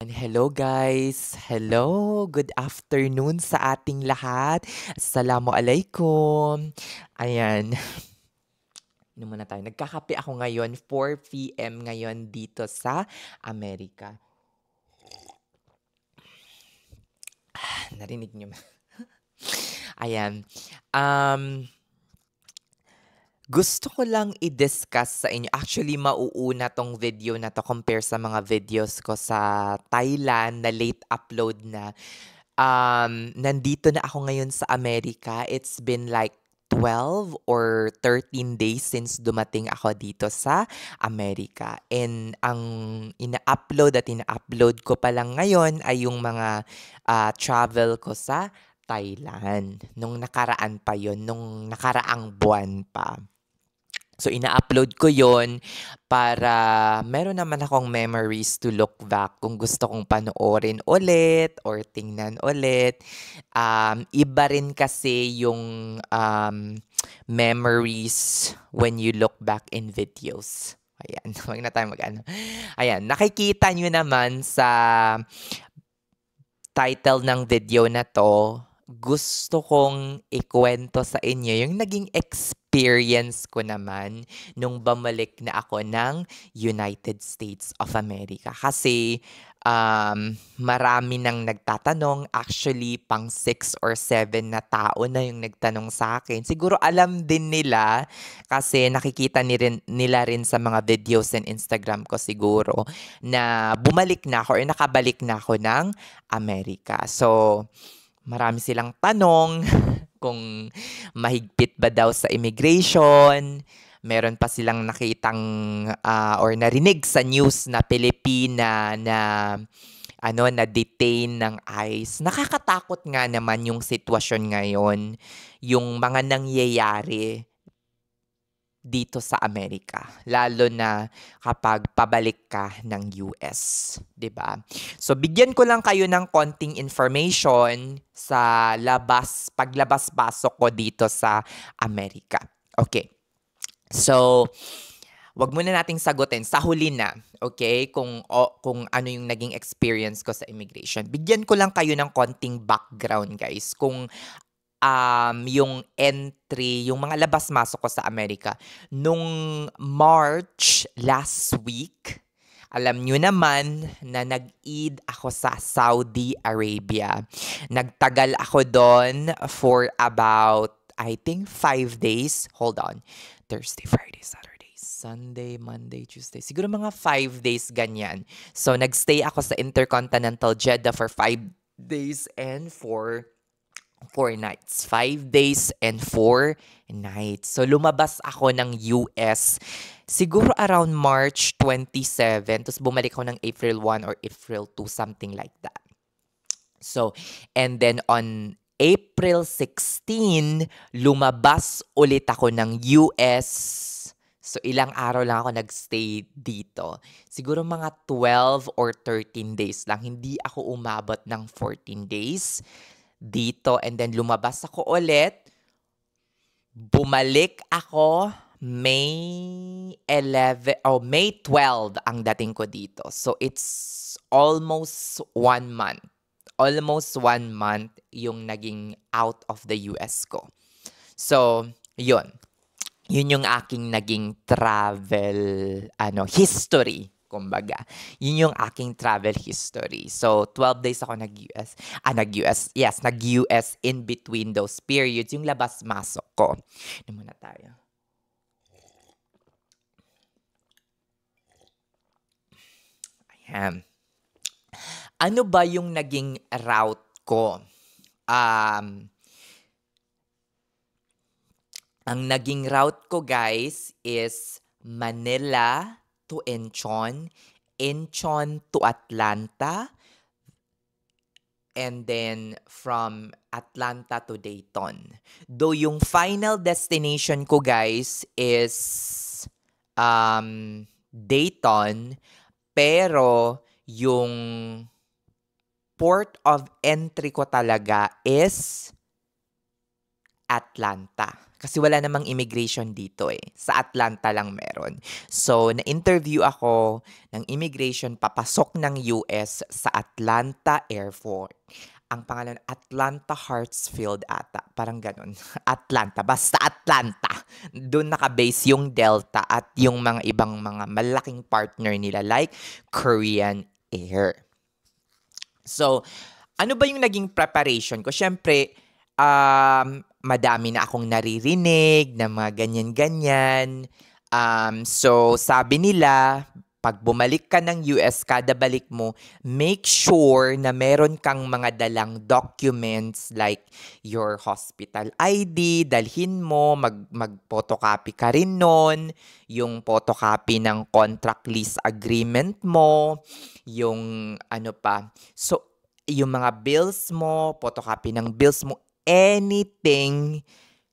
And hello guys! Hello! Good afternoon sa ating lahat. Assalamualaikum. Ayan. Ano muna tayo? Nagkakape ako ngayon, 4 p.m. ngayon dito sa Amerika. Narinig niyo ba? Ayan. Um, Gusto ko lang i-discuss sa inyo. Actually, mauuna 'tong video na 'to compare sa mga videos ko sa Thailand na late upload na. Nandito na ako ngayon sa Amerika. It's been like 12 or 13 days since dumating ako dito sa Amerika. And ang ina-upload ko pa lang ngayon ay yung mga travel ko sa Thailand. Nung nakaraan pa yon, nung nakaraang buwan pa. So, ina-upload ko yon para meron naman akong memories to look back kung gusto kong panoorin ulit or tingnan ulit. Iba rin kasi yung memories when you look back in videos. Ayan, wag na tayo mag-ano. Ayan, nakikita nyo naman sa title ng video na 'to, gusto kong ikwento sa inyo yung naging experience ko naman nung bumalik na ako ng United States of America. Kasi, marami nang nagtatanong, actually pang 6 or 7 na tao na yung nagtanong sa akin. Siguro alam din nila kasi nakikita nila rin sa mga videos and Instagram ko siguro na bumalik na ako or nakabalik na ako ng Amerika. So, marami silang tanong kung mahigpit ba daw sa immigration. Meron pa silang nakitang or narinig sa news na Pilipina na na-detain ng ICE. Nakakatakot nga naman yung sitwasyon ngayon, yung mga nangyayari dito sa Amerika, lalo na kapag pabalik ka ng US, 'di ba? So bigyan ko lang kayo ng konting information sa paglabas-pasok ko dito sa Amerika. Okay. So, wag muna nating sagutin sa huli na, okay? Kung ano yung naging experience ko sa immigration. Bigyan ko lang kayo ng konting background, guys, kung yung entry, yung mga labas-masok ko sa Amerika. Nung March last week, alam nyo naman na nag-Eid ako sa Saudi Arabia. Nagtagal ako doon for about, I think, 5 days. Hold on. Thursday, Friday, Saturday, Sunday, Monday, Tuesday. Siguro mga 5 days ganyan. So, nagstay ako sa Intercontinental Jeddah for 5 days and 4 nights. 5 days and 4 nights. So, lumabas ako ng US siguro around March 27. Tapos bumalik ako ng April 1 or April 2, something like that. So, and then on April 16, lumabas ulit ako ng US. So, ilang araw lang ako nagstay dito. Siguro mga 12 or 13 days lang. Hindi ako umabot ng 14 days dito, and then lumabas ako ulit. Bumalik ako May 12 ang dating ko dito. So it's almost 1 month. Almost 1 month yung naging out of the US ko. So, yun. Yun yung aking naging travel history. Kumbaga, yun yung aking travel history. So, 12 days ako nag-US. Yes, nag-US in between those periods. Yung labas-masok ko. Ano muna tayo? Ayan. Ano ba yung naging route ko? Ang naging route ko, guys, is Manila to Incheon, Incheon to Atlanta, and then from Atlanta to Dayton. Though yung final destination ko, guys, is Dayton, pero yung port of entry ko talaga is Atlanta. Kasi wala namang immigration dito eh. Sa Atlanta lang meron. So, na-interview ako ng immigration papasok ng US sa Atlanta Airport. Ang pangalan, Atlanta Hartsfield ata. Parang ganun. Atlanta. Basta Atlanta. Doon nakabase yung Delta at yung mga ibang mga malaking partner nila like Korean Air. So, ano ba yung naging preparation ko? Siyempre, madami na akong naririnig na mga ganyan-ganyan. So, sabi nila, pag bumalik ka ng US, kada balik mo, make sure na meron kang mga dalang documents like your hospital ID, dalhin mo, mag-photocopy ka rin nun, yung photocopy ng contract lease agreement mo, yung ano pa. So, yung mga bills mo, photocopy ng bills mo, anything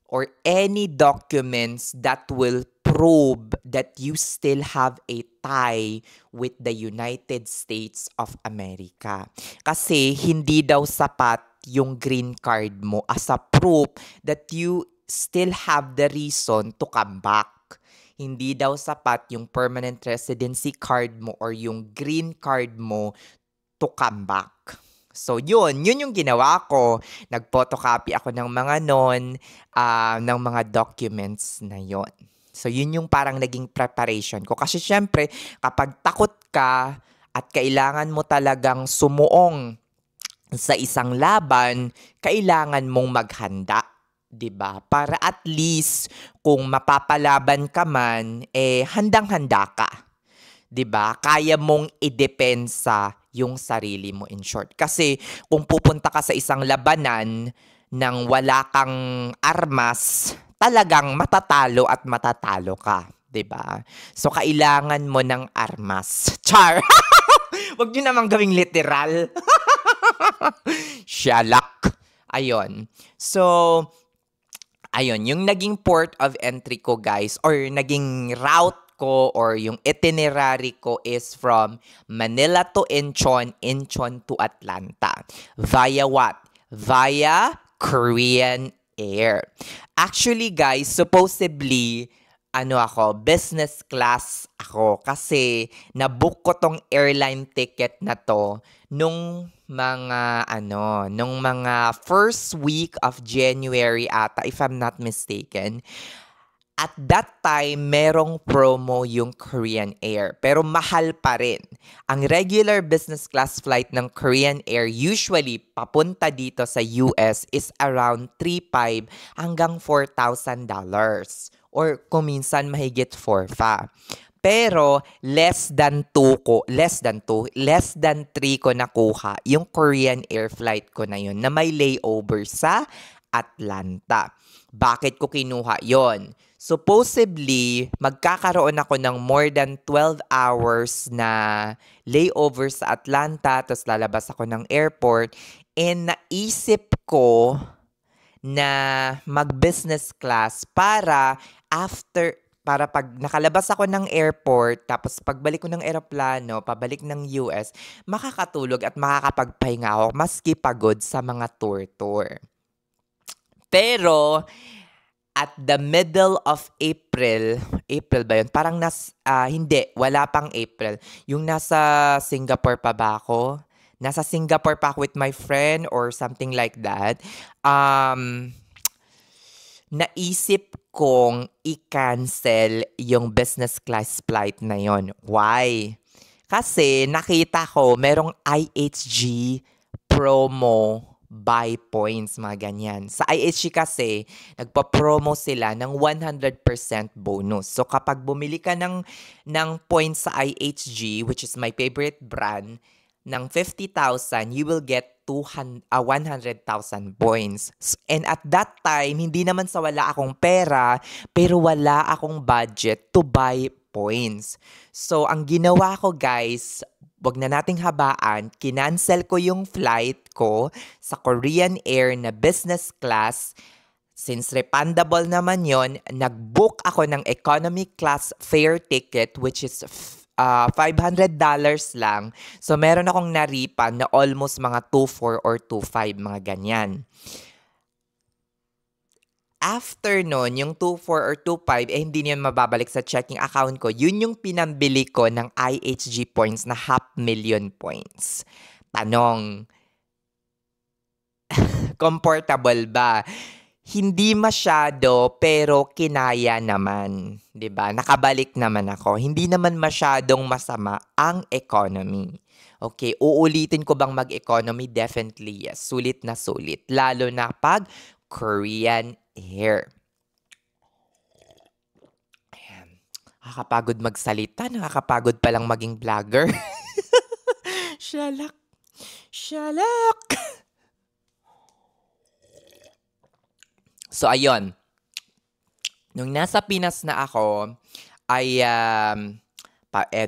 or any documents that will prove that you still have a tie with the United States of America. Kasi hindi daw sapat yung green card mo as a proof that you still have the reason to come back. Hindi daw sapat yung permanent residency card mo or yung green card mo to come back. So, yun yung ginawa ko. Nag-photocopy ako ng mga ng mga documents na yon. So, yun yung parang naging preparation ko. Kasi syempre, kapag takot ka at kailangan mo talagang sumuong sa isang laban, kailangan mong maghanda. 'Di ba? Para at least, kung mapapalaban ka man, handang-handa ka. 'Di ba? Kaya mong idepensa yung sarili mo in short. Kasi kung pupunta ka sa isang labanan nang wala kang armas, talagang matatalo at matatalo ka, 'di ba? So kailangan mo ng armas. Char. Wag niyo namang gawing literal. Shalak. Ayun. So, ayun, yung naging port of entry ko, guys, or naging route ko or yung itinerary ko is from Manila to Incheon, Incheon to Atlanta. Via what? Via Korean Air. Actually, guys, supposedly, business class ako kasi nabook ko tong airline ticket na to nung mga first week of January ata, if I'm not mistaken. At that time, merong promo yung Korean Air. Pero mahal pa rin. Ang regular business class flight ng Korean Air usually papunta dito sa US is around $3,500 hanggang $4,000. Or kung minsan mahigit 4 pa. Pero less than 3 ko nakuha yung Korean Air flight ko na yun na may layover sa Atlanta. Bakit ko kinuha yon? Supposedly, magkakaroon ako ng more than 12 hours na layover sa Atlanta, tapos lalabas ako ng airport, and naisip ko na mag-business class para pag nakalabas ako ng airport, tapos pagbalik ko ng eroplano, pabalik ng US, makakatulog at makakapagpahinga ako maski pagod sa mga tour. Pero, at the middle of April ba yun? Parang hindi, wala pang April. Yung nasa Singapore pa ba ako? Nasa Singapore pa ako with my friend or something like that. Naisip kong i-cancel yung business class flight na yon. Why? Kasi nakita ko merong IHG promo buy points, mga ganyan. Sa IHG kasi, nagpa-promo sila ng 100% bonus. So kapag bumili ka ng points sa IHG, which is my favorite brand, ng 50,000, you will get 100,000 points. And at that time, hindi naman sa wala akong pera, pero wala akong budget to buy points. So, ang ginawa ko, guys, wag na nating habaan, kinancel ko yung flight ko sa Korean Air na business class. Since refundable naman yon, nag-book ako ng economy class fare ticket, which is $500 lang. So, meron akong na-refund na almost mga 2,400 or 2,500, mga ganyan. After nun, yung 2.4 or 2.5, hindi niyan mababalik sa checking account ko. Yun yung pinambili ko ng IHG points na 500,000 points. Tanong, comfortable ba? Hindi masyado, pero kinaya naman. 'Di ba? Nakabalik naman ako. Hindi naman masyadong masama ang economy. Okay, uulitin ko bang mag-economy? Definitely yes. Sulit na sulit. Lalo na pag Korean Air. Ayan. Nakakapagod magsalita. Nakakapagod palang maging vlogger. Shalak. Shalak. So, ayun. Nung nasa Pinas na ako, ay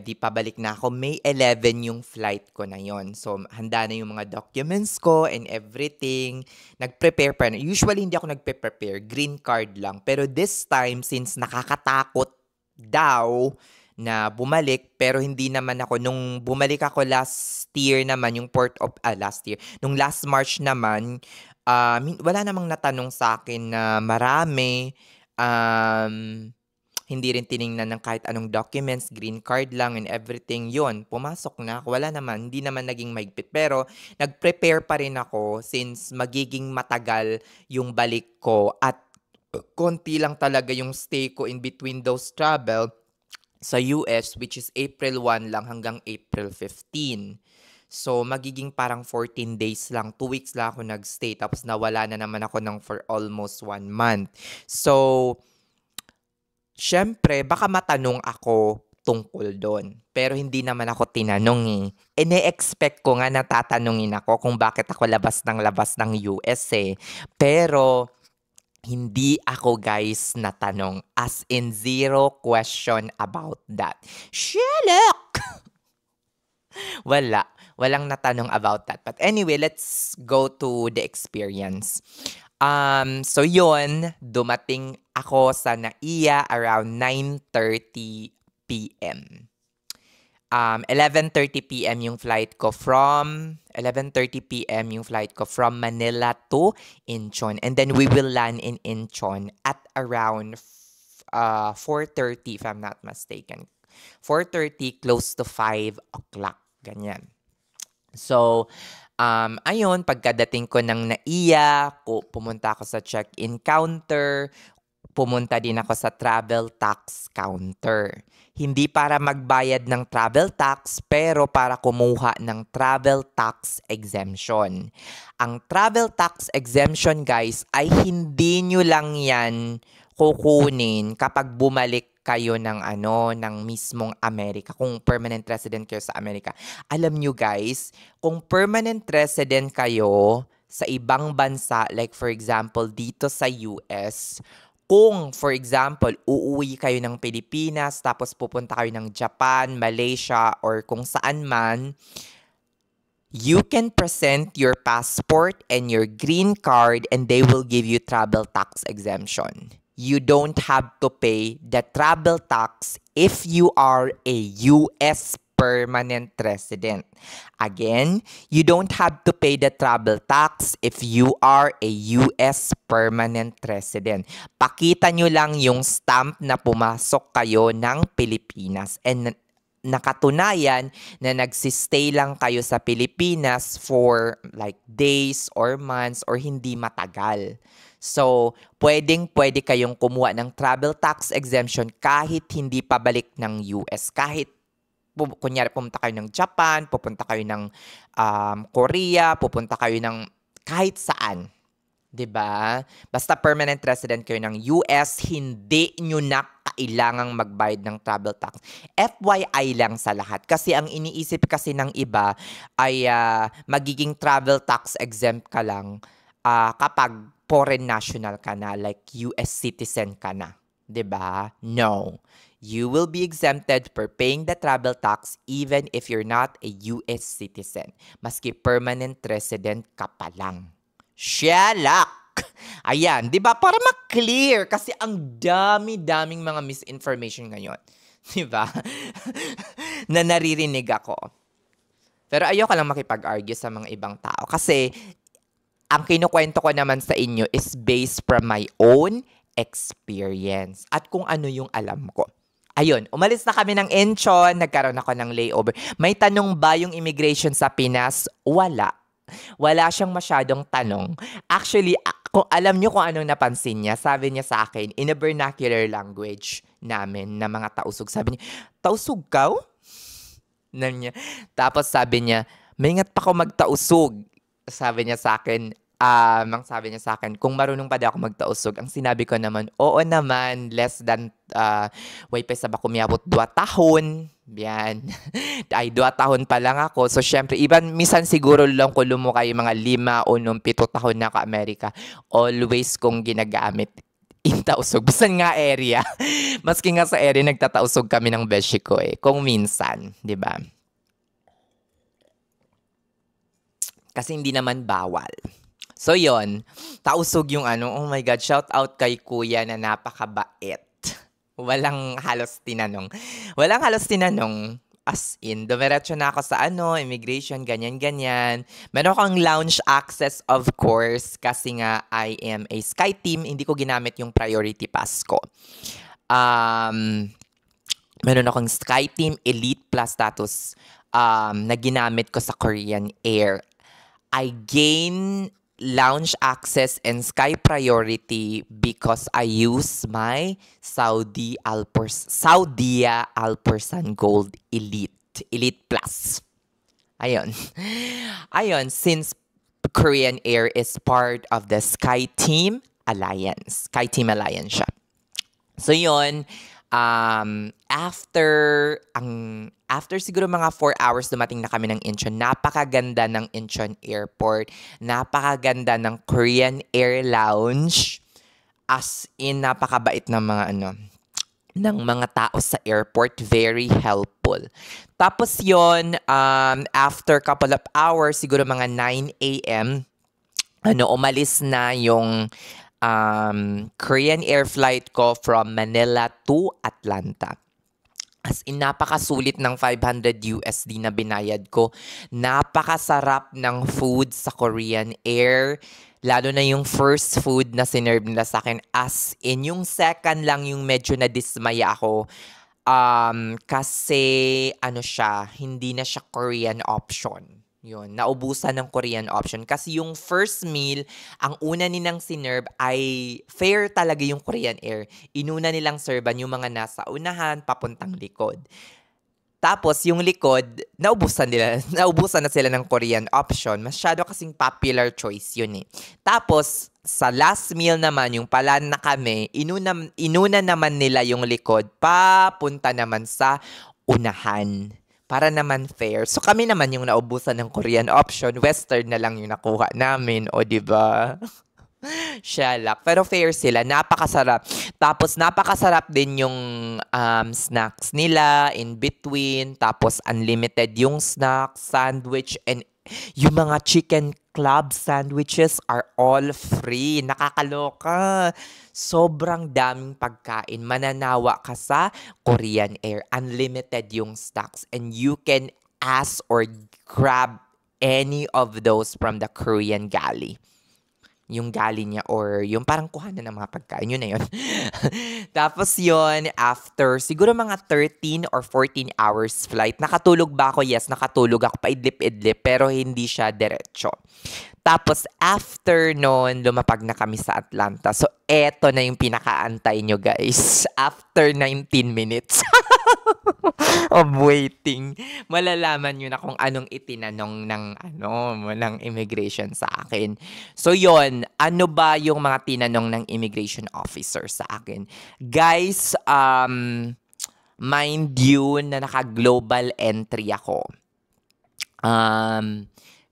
di pabalik na ako. May 11 yung flight ko na yon. So, handa na yung mga documents ko and everything. Nag-prepare pa na. Usually, hindi ako nagpe-prepare. Green card lang. Pero this time, since nakakatakot daw na bumalik, pero hindi naman ako. Nung bumalik ako last year naman, yung nung last March naman, wala namang natanong sa akin na marami. Hindi rin tiningnan ng kahit anong documents, green card lang and everything. Yun, pumasok na ako. Wala naman, hindi naman naging maigpit. Pero nag-prepare pa rin ako since magiging matagal yung balik ko at konti lang talaga yung stay ko in between those travel sa US, which is April 1 lang hanggang April 15. So, magiging parang 14 days lang. 2 weeks lang ako nag-stay. Tapos nawala na naman ako for almost 1 month. So, syempre, baka matanong ako tungkol doon. Pero hindi naman ako tinanong eh. Ine-expect ko nga na tatanungin ako kung bakit ako labas ng US eh. Pero, hindi ako guys natanong. As in, zero question about that. Shalak! Walang natanong about that. But anyway, let's go to the experience. So yun, dumating ako sa NAIA around 9:30 p.m. 11:30 p.m. yung flight ko from 11:30 p.m. yung flight ko from Manila to Incheon, and then we will land in Incheon at around 4:30 if I'm not mistaken. 4:30 close to 5 o'clock, ganyan. So, ayun, pagkadating ko ng NAIA, pumunta ako sa check-in counter, pumunta din ako sa travel tax counter. Hindi para magbayad ng travel tax, pero para kumuha ng travel tax exemption. Ang travel tax exemption, guys, ay hindi nyo lang yan kukunin kapag bumalik kayo ng mismong Amerika, kung permanent resident kayo sa Amerika. Alam nyo guys, kung permanent resident kayo sa ibang bansa, like for example, dito sa US, kung, for example, uuwi kayo ng Pilipinas, tapos pupunta kayo ng Japan, Malaysia, or kung saan man, you can present your passport and your green card and they will give you travel tax exemption. You don't have to pay the travel tax if you are a US permanent resident. Again, you don't have to pay the travel tax if you are a US permanent resident. Pakita nyo lang yung stamp na pumasok kayo ng Pilipinas and nakatunayan na nagsistay lang kayo sa Pilipinas for like days or months or hindi matagal. So, pwede kayong kumuha ng travel tax exemption kahit hindi pabalik ng US. Kahit, kunyari, pumunta kayo ng Japan, pupunta kayo ng Korea, pupunta kayo ng kahit saan. 'Di ba? Basta permanent resident kayo ng US, hindi nyo na kailangang magbayad ng travel tax. FYI lang sa lahat. Kasi ang iniisip kasi ng iba ay magiging travel tax exempt ka lang kapag foreign national ka na, like US citizen ka na. 'Di ba? No. You will be exempted for paying the travel tax even if you're not a US citizen. Maski permanent resident ka pa lang. Shalak! Ayan, 'di ba? Para ma-clear kasi ang dami-daming mga misinformation ngayon. 'Di ba? Na naririnig ako. Pero ayoko lang makipag-argue sa mga ibang tao kasi ang kinukwento ko naman sa inyo is based from my own experience at kung ano yung alam ko. Ayun, umalis na kami ng Incheon, nagkaroon ako ng layover. May tanong ba yung immigration sa Pinas? Wala. Wala siyang masyadong tanong. Actually, kung alam niyo kung anong napansin niya, sabi niya sa akin, in a vernacular language namin na mga tausog, sabi niya, tausog ka? Niya. Tapos sabi niya, maingat pa ako magtausog. Sabi niya sa akin, ang sabi niya sa akin, kung marunong pa daw ako magtausog, ang sinabi ko naman, oo naman, less than, way pa sa bakumiyabot 2 tahon. Yan. Ay, 2 tahon pa lang ako. So, syempre, even, minsan siguro lang ko lumukay mga 5 o 7 tahon na ka-Amerika. Always kong ginagamit tausog. Basan nga area. Maski nga sa area, nagtatausog kami ng beshi ko eh. Kung minsan, di ba? Kasi hindi naman bawal. So, yon, tausog yung ano, oh my God, shout out kay kuya na napakabait. Walang halos tinanong. Walang halos tinanong. As in, dumiretso na ako sa ano, immigration, ganyan-ganyan. Meron akong lounge access, of course, kasi nga I am a Sky Team, hindi ko ginamit yung priority pass ko. Meron akong Sky Team Elite Plus status na ginamit ko sa Korean Air. I gain lounge access and Sky Priority because I use my Saudia Alpersan Gold Elite Plus. Ayun. Ayun, since Korean Air is part of the Sky Team Alliance. Sky Team Alliance siya. So yun, after siguro mga 4 hours dumating na kami ng Incheon. Napakaganda ng Incheon Airport. Napakaganda ng Korean Air Lounge. As in, napakabait ng mga ng mga tao sa airport. Very helpful. Tapos yon, after couple of hours, siguro mga 9 a.m., umalis na yung Korean Air flight ko from Manila to Atlanta. As in, napakasulit ng 500 USD na binayad ko. Napakasarap ng food sa Korean Air. Lalo na yung first food na sinerve nila sa akin. As in, yung second lang yung medyo nadismaya ako. Kasi, hindi na siya Korean option. Yun, naubusan ng Korean option. Kasi yung first meal, ang una nilang sinerve ay fair talaga yung Korean Air. Inuna nilang serban yung mga nasa unahan, papuntang likod. Tapos yung likod, naubusan na sila ng Korean option. Masyado kasing popular choice yun eh. Tapos, sa last meal naman, yung pala na kami, inuna naman nila yung likod, papunta naman sa unahan. Para naman fair. So kami naman yung naubusan ng Korean option, Western na lang yung nakuha namin, o diba? Shalak. Pero fair sila, napakasarap. Tapos napakasarap din yung snacks nila in between. Tapos unlimited yung snacks, sandwich, and yung mga chicken club sandwiches are all free. Nakakaloka. Sobrang daming pagkain. Mananawa ka sa Korean Air. Unlimited yung stocks. And you can ask or grab any of those from the Korean galley. Yung galley niya or yung parang kuhanan ng mga pagkain. Yun na yun. Tapos yun, after siguro mga 13 or 14 hours flight, nakatulog ba ako? Yes, nakatulog ako. Paidlip-idlip pero hindi siya diretso. Tapos, after nun, lumapag na kami sa Atlanta. So, eto na yung pinakaantay nyo, guys. After 19 minutes of waiting, malalaman nyo na kung anong itinanong ng immigration sa akin. So, yon, ano ba yung mga tinanong ng immigration officer sa akin? Guys, mind you na naka-global entry ako.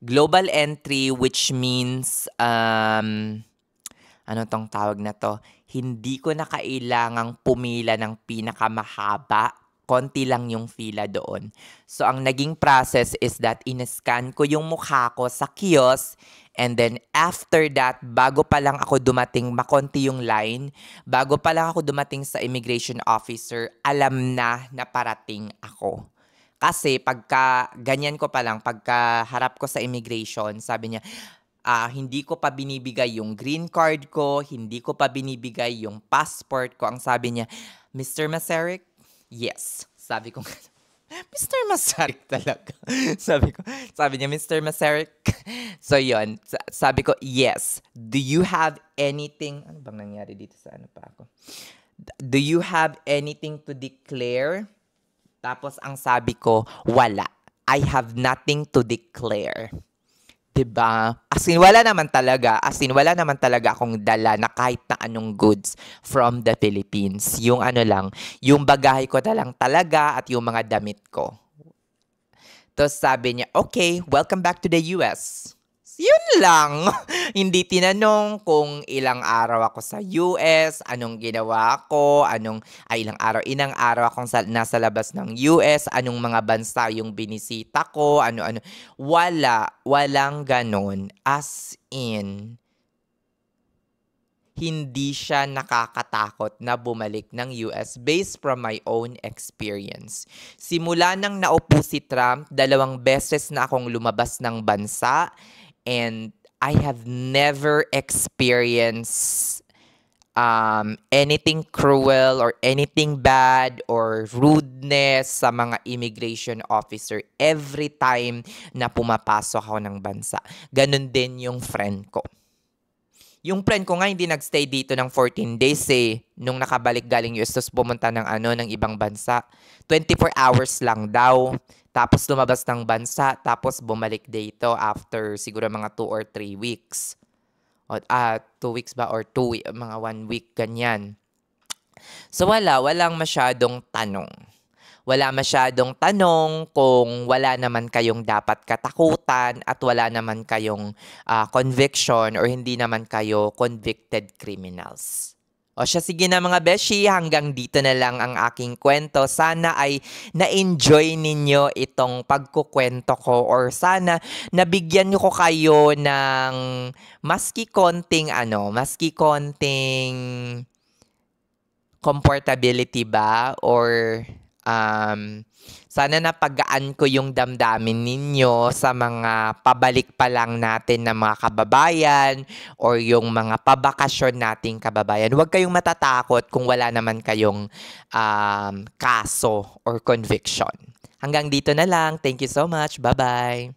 Global entry, which means, ano tong tawag na to? Hindi ko na kailangang pumila ng pinakamahaba. Konti lang yung fila doon. So, ang naging process is that in-scan ko yung mukha ko sa kiosk. And then, after that, bago pa lang ako dumating, makonti yung line. Bago pa lang ako dumating sa immigration officer, alam na parating ako. Kasi pagka ganyan ko pa lang, pagka harap ko sa immigration, sabi niya, hindi ko pa binibigay yung green card ko, hindi ko pa binibigay yung passport ko. Ang sabi niya, Mr. Masaryk? Yes. Sabi ko, Mr. Masaryk talaga. sabi niya, Mr. Masaryk. So, yun. Sabi ko, yes. Do you have anything, ano bang nangyari dito sa ano pa ako? Do you have anything to declare? Tapos, ang sabi ko, wala. I have nothing to declare. 'Di ba? As in, wala naman talaga. As in, wala naman talaga akong dala na kahit na anong goods from the Philippines. Yung ano lang, yung bagahe ko na lang talaga at yung mga damit ko. Tapos sabi niya, okay, welcome back to the US. Yun lang. Hindi tinanong kung ilang araw ako sa US, anong ginawa ko, ilang araw akong nasa labas ng US, anong mga bansa yung binisita ko, ano-ano. Walang ganon. As in, hindi siya nakakatakot na bumalik ng US based from my own experience. Simula nang naupo si Trump, 2 beses na akong lumabas ng bansa. And I have never experienced anything cruel or anything bad or rudeness sa mga immigration officer every time na pumapasok ako ng bansa. Ganon din yung friend ko. Yung friend ko nga hindi nagstay dito ng 14 days nung nakabalik galing US tapos pumunta ng ibang bansa. 24 hours lang daw. Tapos lumabas ng bansa, tapos bumalik dito after siguro mga 2 or 3 weeks. 2 weeks ba or mga 1 week, ganyan. So walang masyadong tanong. Wala masyadong tanong kung wala naman kayong dapat katakutan at wala naman kayong conviction or hindi naman kayo convicted criminals. O siya, sige na mga beshi, hanggang dito na lang ang aking kwento. Sana ay na-enjoy ninyo itong pagkukwento ko or sana nabigyan niyo ko kayo ng maski konting comfortability ba or sana napagaan ko yung damdamin ninyo sa mga pabalik pa lang natin na mga kababayan or yung mga pabakasyon nating kababayan. Huwag kayong matatakot kung wala naman kayong kaso or conviction. Hanggang dito na lang. Thank you so much. Bye-bye.